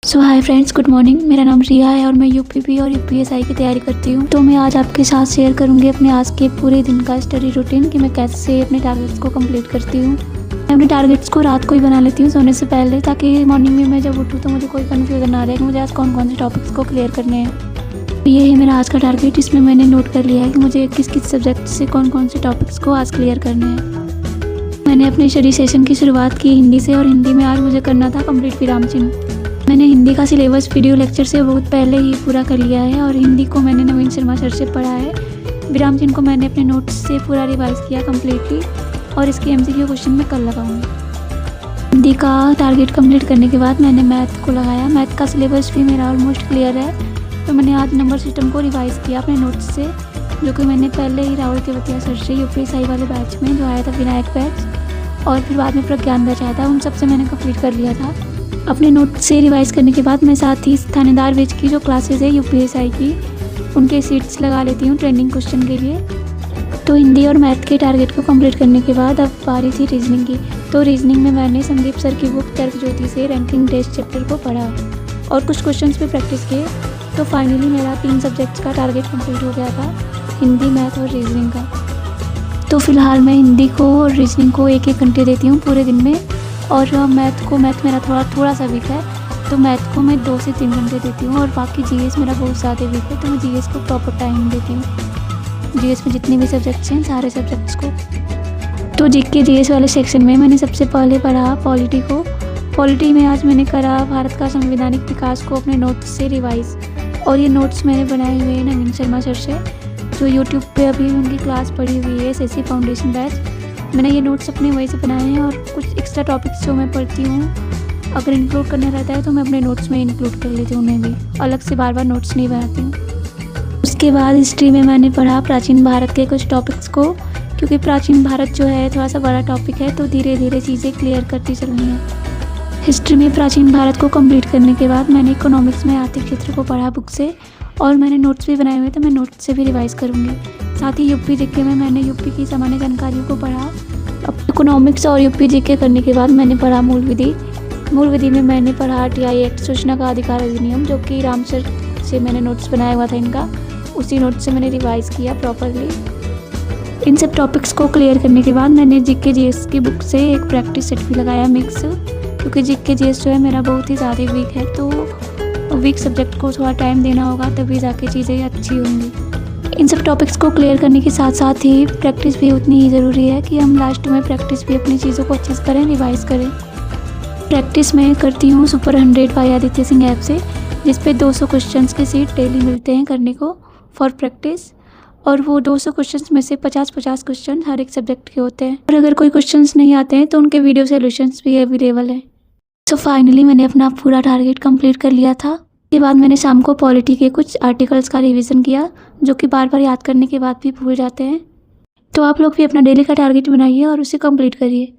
सो hi friends, good morning. मेरा नाम रिया है और मैं यूपीपी और यूपीएसआई की तैयारी करती हूँ। तो मैं आज आपके साथ शेयर करूँगी अपने आज के पूरे दिन का स्टडी रूटीन कि मैं कैसे अपने टारगेट्स को कंप्लीट करती हूँ। मैं अपने टारगेट्स को रात को ही बना लेती हूँ सोने से पहले, ताकि मॉर्निंग में मैं जब उठूँ तो मुझे कोई कन्फ्यूजन ना रहे कि मुझे आज कौन कौन से टॉपिक्स को क्लियर करने हैं। ये है मेरा आज का टारगेट। इसमें मैंने नोट कर लिया है कि मुझे किस किस सब्जेक्ट से कौन कौन से टॉपिक्स को आज क्लियर करने हैं। मैंने अपने स्टडी सेशन की शुरुआत की हिंदी से, और हिंदी में आज मुझे करना था कंप्लीट विराम चिन्ह। मैंने हिंदी का सिलेबस वीडियो लेक्चर से बहुत पहले ही पूरा कर लिया है, और हिंदी को मैंने नवीन शर्मा सर से पढ़ा है। विराम चिन्ह को मैंने अपने नोट्स से पूरा रिवाइज किया कम्प्लीटली, और इसके एमसीक्यू क्वेश्चन मैं कल लगाऊंगी। हिंदी का टारगेट कंप्लीट करने के बाद मैंने मैथ को लगाया। मैथ का सिलेबस भी मेरा ऑलमोस्ट क्लियर है, तो मैंने आज नंबर सिस्टम को रिवाइज़ किया अपने नोट्स से, जो कि मैंने पहले ही राहुल तेवतिया सर से यूपीएसआई वाले बैच में जो आया था, विनायक बैच, और फिर बाद में प्रज्ञान बैच आया था, उन सबसे मैंने कंप्लीट कर लिया था। अपने नोट से रिवाइज़ करने के बाद मैं साथ ही थानेदार बैच की जो क्लासेस है यूपीएसआई की, उनके सीट्स लगा लेती हूँ ट्रेंडिंग क्वेश्चन के लिए। तो हिंदी और मैथ के टारगेट को कंप्लीट करने के बाद अब बारी थी रीजनिंग की। तो रीजनिंग में मैंने संदीप सर की बुक तर्क ज्योति से रैंकिंग टेस्ट चैप्टर को पढ़ा और कुछ क्वेश्चंस पे प्रैक्टिस किए। तो फाइनली मेरा 3 सब्जेक्ट्स का टारगेट कंप्लीट हो गया था, हिंदी, मैथ और रीजनिंग का। तो फिलहाल मैं हिंदी को और रीजनिंग को 1-1 घंटे देती हूँ पूरे दिन में, और मैथ मेरा थोड़ा सा वीक है, तो मैथ को मैं 2 से 3 घंटे देती हूँ। और बाकी जीएस मेरा बहुत ज़्यादा वीक है, तो मैं जीएस को प्रॉपर टाइम देती हूँ। जीएस में जितने भी सब्जेक्ट्स हैं सारे सब्जेक्ट्स को। तो जीके जीएस वाले सेक्शन में मैंने सबसे पहले पढ़ा पॉलिटी को। पॉलिटी में आज मैंने करा भारत का संवैधानिक विकास को अपने नोट्स से रिवाइज़, और ये नोट्स मैंने बनाए हुए हैं नवीन शर्मा सर से, जो यूट्यूब पे अभी उनकी क्लास पढ़ी हुई है, एसएससी फाउंडेशन बैच। मैंने ये नोट्स अपने वही से बनाए हैं, और कुछ एक्स्ट्रा टॉपिक्स जो मैं पढ़ती हूँ अगर इंक्लूड करना रहता है तो मैं अपने नोट्स में इंक्लूड कर लेती हूँ, उन्हें भी अलग से बार बार नोट्स नहीं बनाती हूँ। उसके बाद हिस्ट्री में मैंने पढ़ा प्राचीन भारत के कुछ टॉपिक्स को, क्योंकि प्राचीन भारत जो है थोड़ा सा बड़ा टॉपिक है, तो धीरे धीरे चीज़ें क्लियर करती चल रही हैं। हिस्ट्री में प्राचीन भारत को कंप्लीट करने के बाद मैंने इकोनॉमिक्स में आर्थिक क्षेत्र को पढ़ा बुक से, और मैंने नोट्स भी बनाए हुए, तो मैं नोट्स से भी रिवाइज़ करूँगी। साथ ही यूपी जीके में मैंने यूपी की सामान्य जानकारियों को पढ़ा। अब इकोनॉमिक्स और यूपी जीके करने के बाद मैंने पढ़ा मूल विधि। मूल विधि में मैंने पढ़ा टीआई एक्ट, सूचना का अधिकार अधिनियम, जो कि राम सर से मैंने नोट्स बनाया हुआ था इनका, उसी नोट्स से मैंने रिवाइज़ किया प्रॉपरली। इन सब टॉपिक्स को क्लियर करने के बाद मैंने जीके जीएस की बुक से एक प्रैक्टिस सेट भी लगाया मिक्स, क्योंकि जीके जीएस जो है मेरा बहुत ही ज़्यादा वीक है, तो वीक सब्जेक्ट को थोड़ा टाइम देना होगा, तभी जाके चीज़ें अच्छी होंगी। इन सब टॉपिक्स को क्लियर करने के साथ साथ ही प्रैक्टिस भी उतनी ही ज़रूरी है कि हम लास्ट में प्रैक्टिस भी अपनी चीज़ों को अच्छे से करें, रिवाइज़ करें। प्रैक्टिस मैं करती हूँ super 100 by Aditya Singh app से, जिस पे 200 क्वेश्चंस के सीट डेली मिलते हैं करने को फॉर प्रैक्टिस, और वो 200 क्वेश्चंस में से 50-50 क्वेश्चन हर एक सब्जेक्ट के होते हैं, और अगर कोई क्वेश्चंस नहीं आते हैं तो उनके वीडियो सॉल्यूशंस भी अवेलेबल है। तो फाइनली मैंने अपना पूरा टारगेट कंप्लीट कर लिया था। के बाद मैंने शाम को पॉलिटी के कुछ आर्टिकल्स का रिवीजन किया, जो कि बार बार याद करने के बाद भी भूल जाते हैं। तो आप लोग भी अपना डेली का टारगेट बनाइए और उसे कंप्लीट करिए।